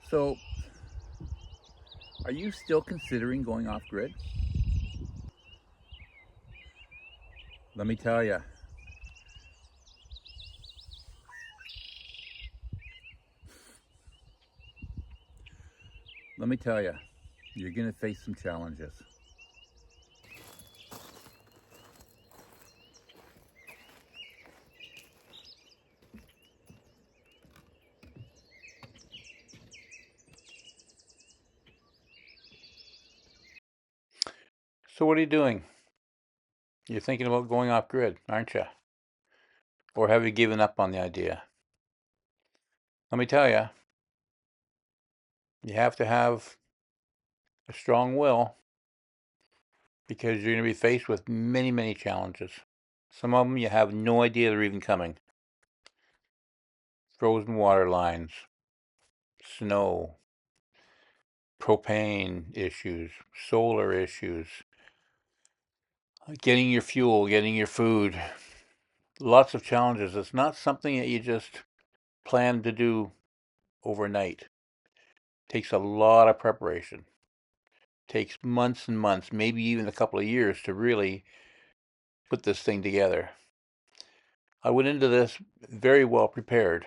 So, are you still considering going off grid? Let me tell you, you're going to face some challenges. So, what are you doing? You're thinking about going off grid, aren't you? Or have you given up on the idea? Let me tell you, you have to have a strong will because you're going to be faced with many, many challenges. Some of them you have no idea they're even coming. Frozen water lines, snow, propane issues, solar issues, getting your fuel, getting your food. Lots of challenges. It's not something that you just plan to do overnight. It takes a lot of preparation. It takes months and months, maybe even a couple of years to really put this thing together. I went into this very well prepared,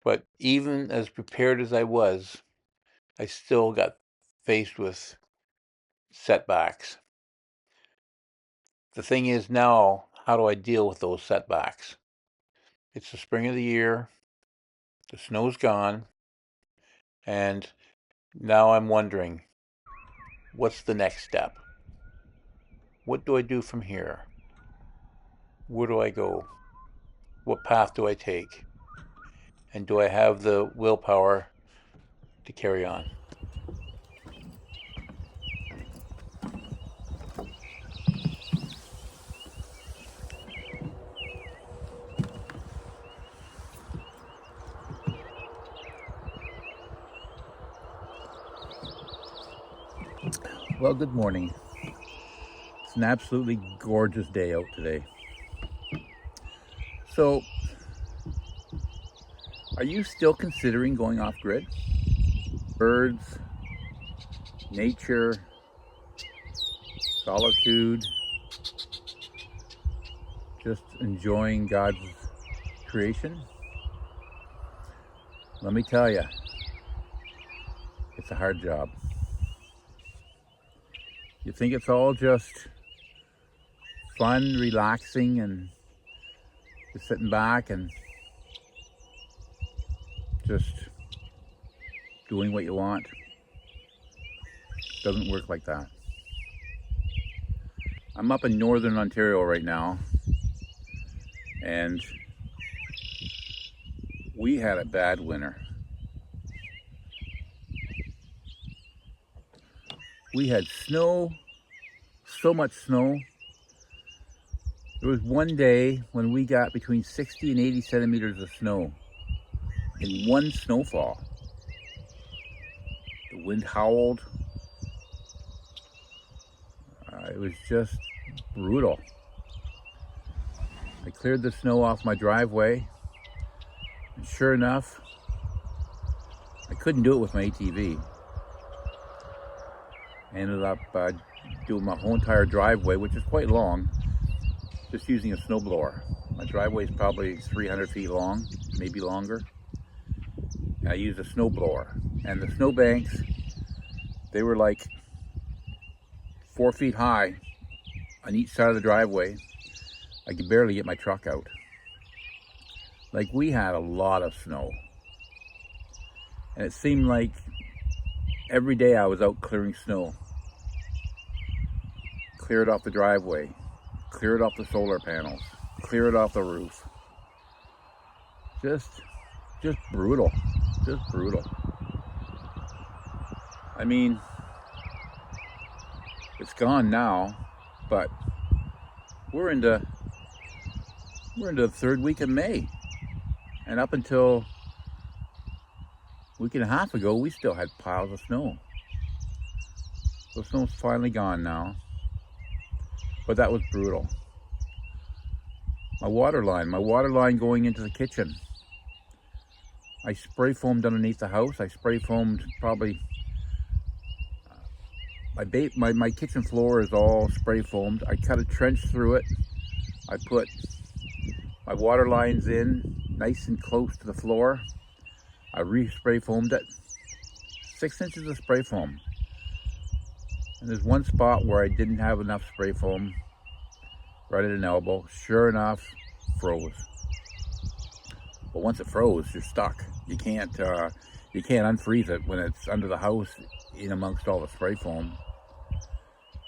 but even as prepared as I was, I still got faced with setbacks. The thing is now, how do I deal with those setbacks? It's the spring of the year, the snow's gone, and now I'm wondering, what's the next step? What do I do from here? Where do I go? What path do I take? And do I have the willpower to carry on? Well, good morning. It's an absolutely gorgeous day out today. So, are you still considering going off grid? Birds, nature, solitude, just enjoying God's creation? Let me tell you, it's a hard job. You think it's all just fun, relaxing, and just sitting back and just doing what you want. It doesn't work like that. I'm up in northern Ontario right now, and we had a bad winter. We had snow, so much snow. There was one day when we got between 60 and 80 centimeters of snow in one snowfall. The wind howled. It was just brutal. I cleared the snow off my driveway, and sure enough, I couldn't do it with my ATV. I ended up doing my whole entire driveway, which is quite long, just using a snowblower. My driveway is probably 300 feet long, maybe longer. And I used a snowblower. And the snowbanks, they were like 4 feet high on each side of the driveway. I could barely get my truck out. Like, we had a lot of snow. And it seemed like every day I was out clearing snow. Clear it off the driveway, clear it off the solar panels, clear it off the roof. Just brutal, just brutal. I mean, it's gone now, but we're into the third week of May, and up until a week and a half ago, we still had piles of snow. The snow's finally gone now, but that was brutal. My water line going into the kitchen. I spray foamed underneath the house. I spray foamed probably, my kitchen floor is all spray foamed. I cut a trench through it. I put my water lines in nice and close to the floor. I re-spray foamed it. 6 inches of spray foam. And there's one spot where I didn't have enough spray foam, right at an elbow. Sure enough, froze. But once it froze, you're stuck. You can't unfreeze it when it's under the house in amongst all the spray foam,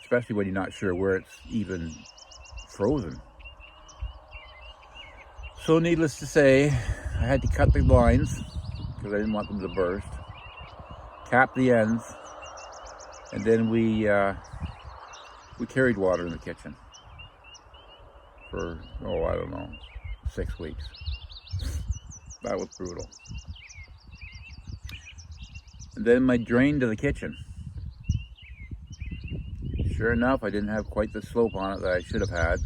especially when you're not sure where it's even frozen. So needless to say, I had to cut the lines because I didn't want them to burst, cap the ends, and then we carried water in the kitchen for, I don't know, 6 weeks. That was brutal. And then my drain to the kitchen. Sure enough, I didn't have quite the slope on it that I should have had.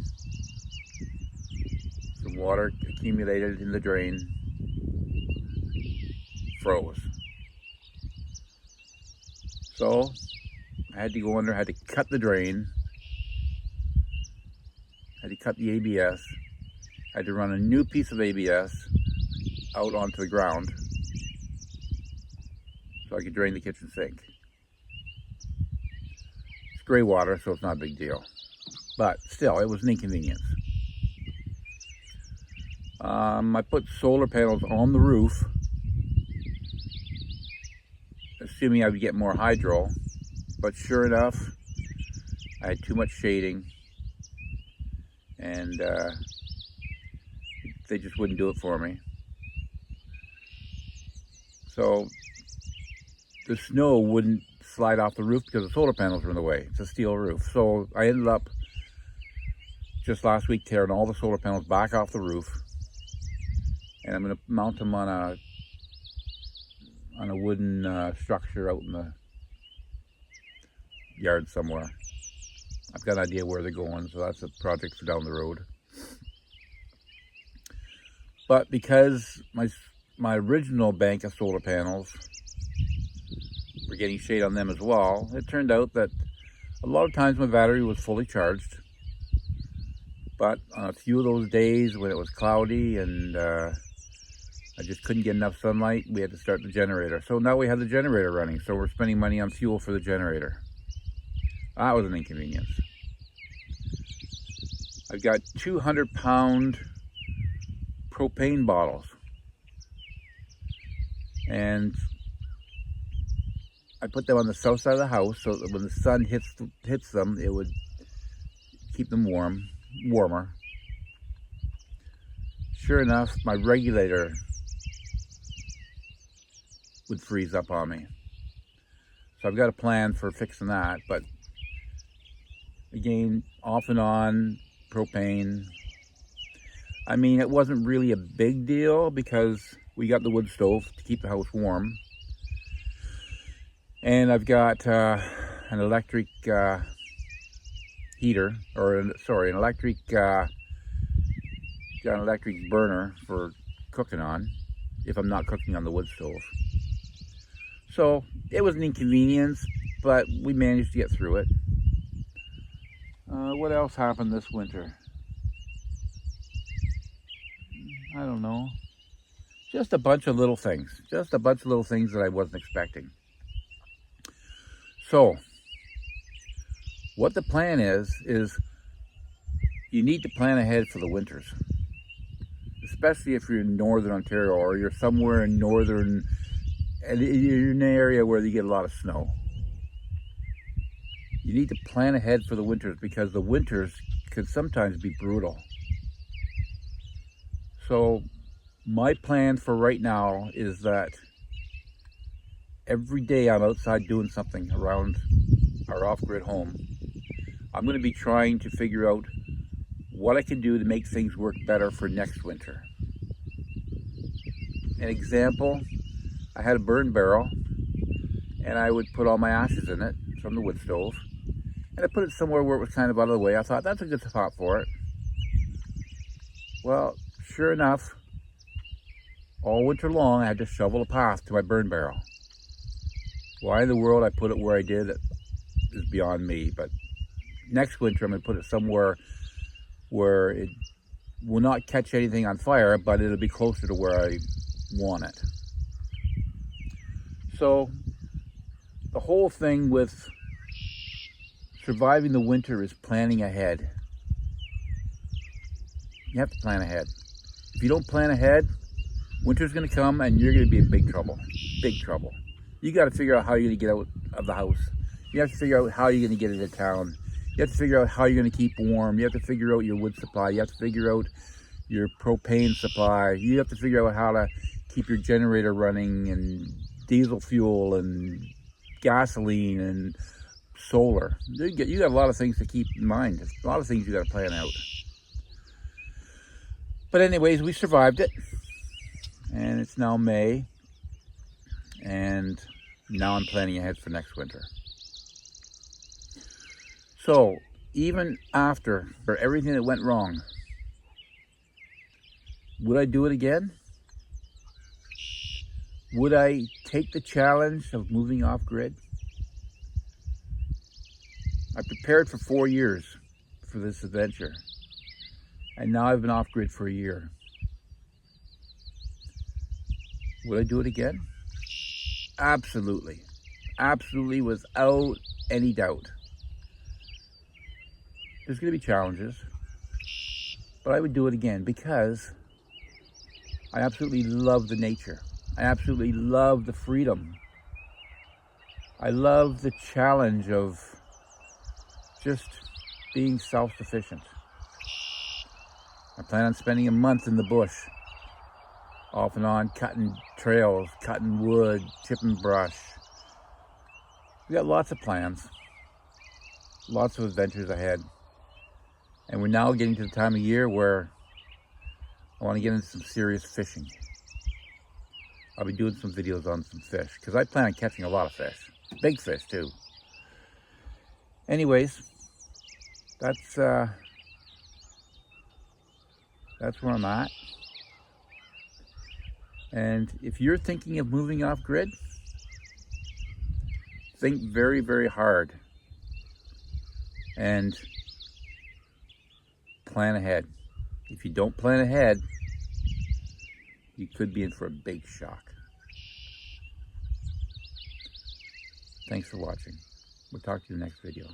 The water accumulated in the drain, froze. So I had to go under, had to cut the drain, had to cut the ABS, had to run a new piece of ABS out onto the ground so I could drain the kitchen sink. It's gray water, so it's not a big deal. But still, it was an inconvenience. I put solar panels on the roof, assuming I would get more hydro, but sure enough, I had too much shading, and they just wouldn't do it for me. So the snow wouldn't slide off the roof because the solar panels were in the way. It's a steel roof. So I ended up just last week tearing all the solar panels back off the roof, and I'm going to mount them on a wooden structure out in the yard somewhere. I've got an idea where they're going, so that's a project for down the road. But because my original bank of solar panels were getting shade on them as well, it turned out that a lot of times my battery was fully charged, but on a few of those days when it was cloudy and I just couldn't get enough sunlight, we had to start the generator. So now we have the generator running, so we're spending money on fuel for the generator. That was an inconvenience. I've got 200-pound propane bottles, and I put them on the south side of the house so that when the sun hits them, it would keep them warmer. Sure enough, my regulator would freeze up on me. So I've got a plan for fixing that, but again, off and on propane. I mean, it wasn't really a big deal because we got the wood stove to keep the house warm. And I've got an electric heater, or an electric burner for cooking on, if I'm not cooking on the wood stove. So it was an inconvenience, but we managed to get through it. What else happened this winter? I don't know. Just a bunch of little things. Just a bunch of little things that I wasn't expecting. So, what the plan is you need to plan ahead for the winters. Especially if you're in northern Ontario or you're somewhere in northern, and you're in an area where you get a lot of snow. You need to plan ahead for the winters because the winters can sometimes be brutal. So my plan for right now is that every day I'm outside doing something around our off-grid home. I'm going to be trying to figure out what I can do to make things work better for next winter. An example, I had a burn barrel and I would put all my ashes in it from the wood stove, and I put it somewhere where it was kind of out of the way. I thought that's a good spot for it. Well, sure enough, all winter long, I had to shovel a path to my burn barrel. Why in the world I put it where I did is beyond me, but next winter I'm going to put it somewhere where it will not catch anything on fire, but it'll be closer to where I want it. So the whole thing with surviving the winter is planning ahead. You have to plan ahead. If you don't plan ahead, winter's going to come and you're going to be in big trouble. Big trouble. You got to figure out how you're going to get out of the house. You have to figure out how you're going to get into town. You have to figure out how you're going to keep warm. You have to figure out your wood supply. You have to figure out your propane supply. You have to figure out how to keep your generator running, and diesel fuel and gasoline and solar. You got a lot of things to keep in mind. There's a lot of things you got to plan out. But anyways, we survived it. And it's now May. And now I'm planning ahead for next winter. So, even after everything that went wrong, would I do it again? Would I take the challenge of moving off grid? I prepared for 4 years for this adventure, and now I've been off grid for a year. Would I do it again? Absolutely. Absolutely, without any doubt. There's going to be challenges, but I would do it again because I absolutely love the nature. I absolutely love the freedom. I love the challenge of just being self-sufficient. I plan on spending a month in the bush, off and on, cutting trails, cutting wood, chipping brush. We got lots of plans, lots of adventures ahead. And we're now getting to the time of year where I want to get into some serious fishing. I'll be doing some videos on some fish, because I plan on catching a lot of fish. Big fish, too. Anyways, that's where I'm at. And if you're thinking of moving off grid, think very, very hard. And plan ahead. If you don't plan ahead, you could be in for a big shock. Thanks for watching. We'll talk to you in the next video.